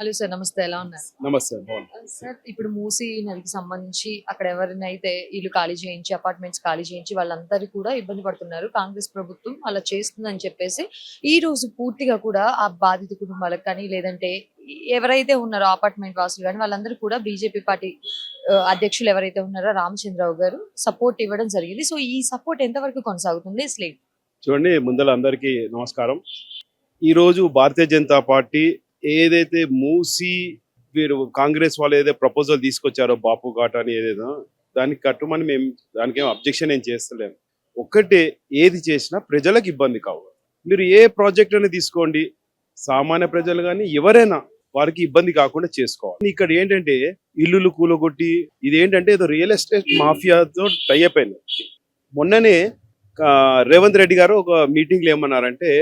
Hello sir, నమస్తే. ఎలా ఉన్నారు? నమస్తే. సార్, ఇప్పుడు మూసీ నదికి సంబంధించి అక్కడ ఎవరినైతే ఇల్లు ఖాళీ చేయించి, అపార్ట్మెంట్స్ ఖాళీ చేయించి వాళ్ళందరూ కూడా ఇబ్బంది పడుతున్నారు. కాంగ్రెస్ ప్రభుత్వం అలా చేస్తుందని చెప్పేసి ఈ రోజు పూర్తిగా కూడా ఆ బాధిత కుటుంబాలకు కానీ, లేదంటే ఎవరైతే ఉన్నారో అపార్ట్మెంట్ వాసులు కానీ వాళ్ళందరూ కూడా బీజేపీ పార్టీ అధ్యక్షులు ఎవరైతే ఉన్నారో రామచంద్రరావు గారు సపోర్ట్ ఇవ్వడం జరిగింది. సో ఈ సపోర్ట్ ఎంతవరకు కొనసాగుతుంది? అసలు చూడండి, ముందల అందరికీ నమస్కారం. ఈరోజు భారతీయ జనతా పార్టీ ఏదైతే మూసి వీరు కాంగ్రెస్ వాళ్ళు ఏదైతే ప్రపోజల్ తీసుకొచ్చారో బాపు ఘాట్ అని ఏదైతే దానికి కట్టుమని మేము దానికి ఏం అబ్జెక్షన్ ఏం చేస్తలేము. ఒక్కటే, ఏది చేసినా ప్రజలకు ఇబ్బంది కావు. మీరు ఏ ప్రాజెక్ట్ అని తీసుకోండి, సామాన్య ప్రజలు కానీ ఎవరైనా వారికి ఇబ్బంది కాకుండా చేసుకోవాలి. ఇక్కడ ఏంటంటే ఇల్లులు కూలగొట్టి ఇదేంటంటే ఏదో రియల్ ఎస్టేట్ మాఫియాతో టై అయిపోయింది. మొన్ననే రేవంత్ రెడ్డి గారు ఒక మీటింగ్ లో ఏమన్నారంటే,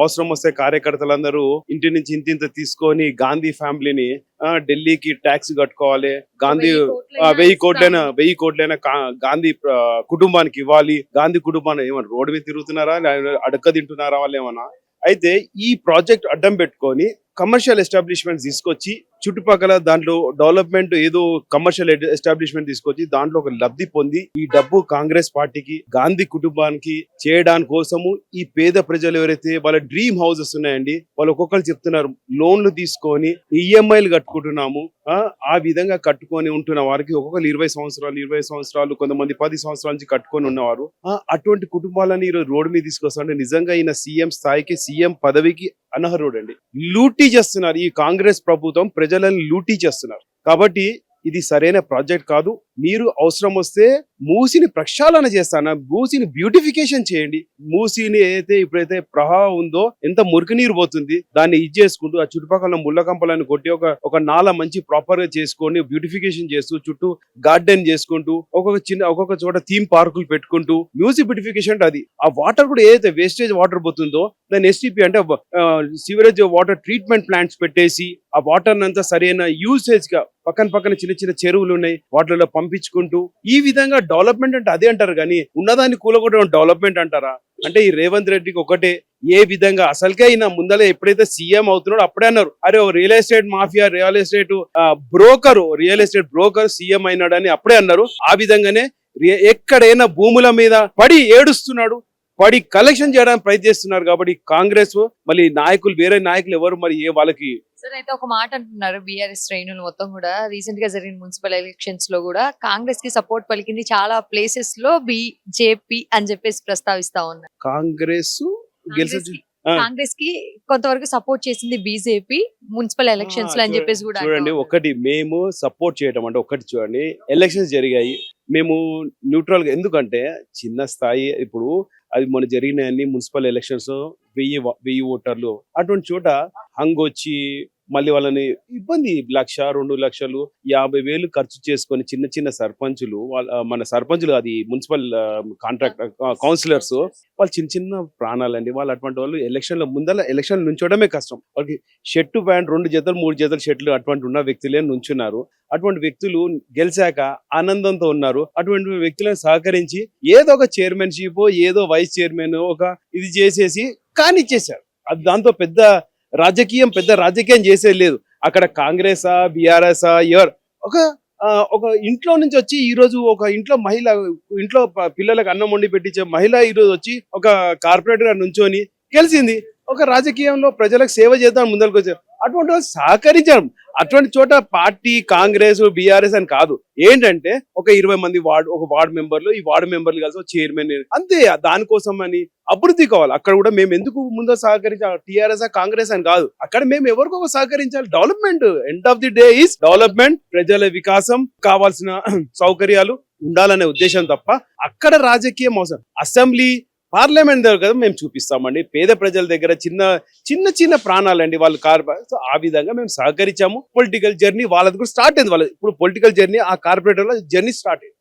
అవసరం వస్తే కార్యకర్తలందరూ ఇంటి నుంచి ఇంత తీసుకొని గాంధీ ఫ్యామిలీని ఢిల్లీకి ట్యాక్స్ కట్టుకోవాలి, గాంధీ 1000 కోట్లైనా గాంధీ కుటుంబానికి ఇవ్వాలి. గాంధీ కుటుంబాన్ని ఏమన్నా రోడ్డు మీద తిరుగుతున్నారా, అడక్క తింటున్నారా వాళ్ళు ఏమన్నా? అయితే ఈ ప్రాజెక్ట్ అడ్డం పెట్టుకొని కమర్షియల్ ఎస్టాబ్లిష్మెంట్ తీసుకొచ్చి చుట్టుపక్కల దాంట్లో డెవలప్మెంట్ ఏదో కమర్షియల్ ఎస్టాబ్లిష్మెంట్ తీసుకొచ్చి దాంట్లో ఒక లబ్ధి పొంది ఈ డబ్బు కాంగ్రెస్ పార్టీకి గాంధీ కుటుంబానికి చేయడానికి కోసము ఈ పేద ప్రజలు ఎవరైతే వాళ్ళ డ్రీమ్ హౌసెస్ ఉన్నాయండి, వాళ్ళు ఒక్కొక్కరు చెప్తున్నారు లోన్లు తీసుకొని ఈఎంఐలు కట్టుకుంటున్నాము. ఆ విధంగా కట్టుకొని ఉంటున్న వారికి ఒక్కొక్కరు 20 సంవత్సరాలు కొంతమంది 10 సంవత్సరాల నుంచి కట్టుకొని ఉన్నవారు అటువంటి కుటుంబాలని ఈరోజు రోడ్డు మీద తీసుకొస్తారంటే నిజంగా ఈయన సీఎం స్థాయికి, సీఎం పదవికి అనర్హుడు అండి. లూటీ చేస్తున్నారు ఈ కాంగ్రెస్ ప్రభుత్వం, ప్రజలను లూటీ చేస్తున్నారు. కాబట్టి ఇది సరైన ప్రాజెక్ట్ కాదు. మీరు అవసరం వస్తే మూసిని ప్రక్షాళన చేస్తాను, మూసిని బ్యూటిఫికేషన్ చేయండి. మూసిని ఏదైతే ఇప్పుడైతే ప్రవాహం ఉందో ఎంత మురికి నీరు పోతుంది, దాన్ని ఇది చేసుకుంటూ ఆ చుట్టుపక్కల ముళ్ళ కంపలను కొట్టి ఒక నాల మంచి ప్రాపర్ గా చేసుకొని బ్యూటిఫికేషన్ చేస్తూ చుట్టూ గార్డెన్ చేసుకుంటూ ఒక్కొక్క చోట థీమ్ పార్కులు పెట్టుకుంటూ మ్యూజిక్ బ్యూటిఫికేషన్ అది. ఆ వాటర్ కూడా ఏదైతే వేస్టేజ్ వాటర్ పోతుందో దాన్ని ఎస్టీపీ అంటే సివరేజ్ వాటర్ ట్రీట్మెంట్ ప్లాంట్స్ పెట్టేసి ఆ వాటర్ అంతా సరైన యూసేజ్ గా పక్కన చిన్న చెరువులు ఉన్నాయి వాటిలో పంపించుకుంటూ ఈ విధంగా డెవలప్మెంట్ అంటే అదే అంటారు కానీ ఉన్నదాన్ని కూలగొట్టడం డెవలప్మెంట్ అంటారా? అంటే ఈ రేవంత్ రెడ్డికి ఒకటే, ఏ విధంగా అసలుకే అయినా ముందలే ఎప్పుడైతే సీఎం అవుతున్నాడో అప్పుడే అన్నారు, అరే real estate mafia, real estate broker CM అయినాడని అప్పుడే అన్నారు. ఆ విధంగానే ఎక్కడైనా భూముల మీద పడి ఏడుస్తున్నాడు, పడి కలెక్షన్ చేయడానికి ప్రయత్నిస్తున్నారు. కాబట్టి కాంగ్రెస్ మళ్ళీ నాయకులు, వేరే నాయకులు ఎవరు మరి వాళ్ళకి సార్ అయితే ఒక మాట అంటున్నారు, బీఆర్ఎస్ శ్రేణులు మొత్తం కూడా రీసెంట్ గా జరిగిన మున్సిపల్ ఎలక్షన్స్ లో కూడా కాంగ్రెస్ కి సపోర్ట్ పలికింది, చాలా ప్లేసెస్ లో బీజేపీ అని చెప్పేసి ప్రస్తావిస్తా ఉన్నారు. కాంగ్రెస్ కి కొంతవరకు సపోర్ట్ చేసింది బీజేపీ మున్సిపల్ ఎలక్షన్స్ లో అని చెప్పేసి కూడా చూడండి. ఒకటి మేము సపోర్ట్ చేయడం అంటే ఒకటి చూడండి, ఎలక్షన్స్ జరిగాయి, మేము న్యూట్రల్ గా, ఎందుకంటే చిన్న స్థాయి ఇప్పుడు అది మొన్న జరిగిన అన్ని మున్సిపల్ ఎలక్షన్స్ 1000 ఓటర్లు అటువంటి చోట హంగొచ్చి మళ్ళీ వాళ్ళని ఇబ్బంది 1,00,000, 2,00,000, 50,000 ఖర్చు చేసుకొని చిన్న సర్పంచులు, మన సర్పంచులు అది మున్సిపల్ కాంట్రాక్ట్ కౌన్సిలర్స్ వాళ్ళు చిన్న ప్రాణాలండి. వాళ్ళు అటువంటి వాళ్ళు ఎలక్షన్ నుంచోవడమే కష్టం. వాళ్ళకి షర్టు ప్యాంట్ 2 జతలు 3 జతలు షర్ట్లు అటువంటి ఉన్న వ్యక్తులే నుంచున్నారు. అటువంటి వ్యక్తులు గెలిచాక ఆనందంతో ఉన్నారు. అటువంటి వ్యక్తులను సహకరించి ఏదో ఒక చైర్మన్షిప్, ఏదో వైస్ చైర్మన్ ఒక ఇది చేసేసి కానిచ్చేశారు. అది దాంతో పెద్ద రాజకీయం చేసేది లేదు. అక్కడ కాంగ్రెసా, బీఆర్ఎస్ఆ, ఎవరు ఒక ఇంట్లో నుంచి వచ్చి ఈ రోజు ఒక ఇంట్లో పిల్లలకు అన్నం వండి పెట్టించే మహిళ ఈ రోజు వచ్చి ఒక కార్పొరేటర్ గా నుంచొని గెలిచింది. ఒక రాజకీయంలో ప్రజలకు సేవ చేద్దాం ముందరకు వచ్చారు. అటువంటి వాళ్ళు సహకరించారు. అటువంటి చోట పార్టీ కాంగ్రెస్, బీఆర్ఎస్ అని కాదు, ఏంటంటే ఒక 20 మంది వార్డు మెంబర్లు, ఈ వార్డు మెంబర్లు కలిసి చైర్మన్ అంతే. దానికోసం అని అభివృద్ధి కావాలి. అక్కడ కూడా మేము ఎందుకు ముందు సహకరించాలి, టీఆర్ఎస్ కాంగ్రెస్ అని కాదు, అక్కడ మేము ఎవరికో సహకరించాలి. Development, end of the day is development, ప్రజల వికాసం, కావాల్సిన సౌకర్యాలు ఉండాలనే ఉద్దేశం తప్ప అక్కడ రాజకీయం అవసరం. అసెంబ్లీ, పార్లమెంట్ దగ్గర కదా మేము చూపిస్తామండి. పేద ప్రజల దగ్గర చిన్న ప్రాణాలండి వాళ్ళు సో ఆ విధంగా మేము సహకరించాము. పొలిటికల్ జర్నీ వాళ్ళది కూడా స్టార్ట్ అయింది. ఇప్పుడు పొలిటికల్ జర్నీ ఆ కార్పొరేటర్ జర్నీ స్టార్ట్ అయింది.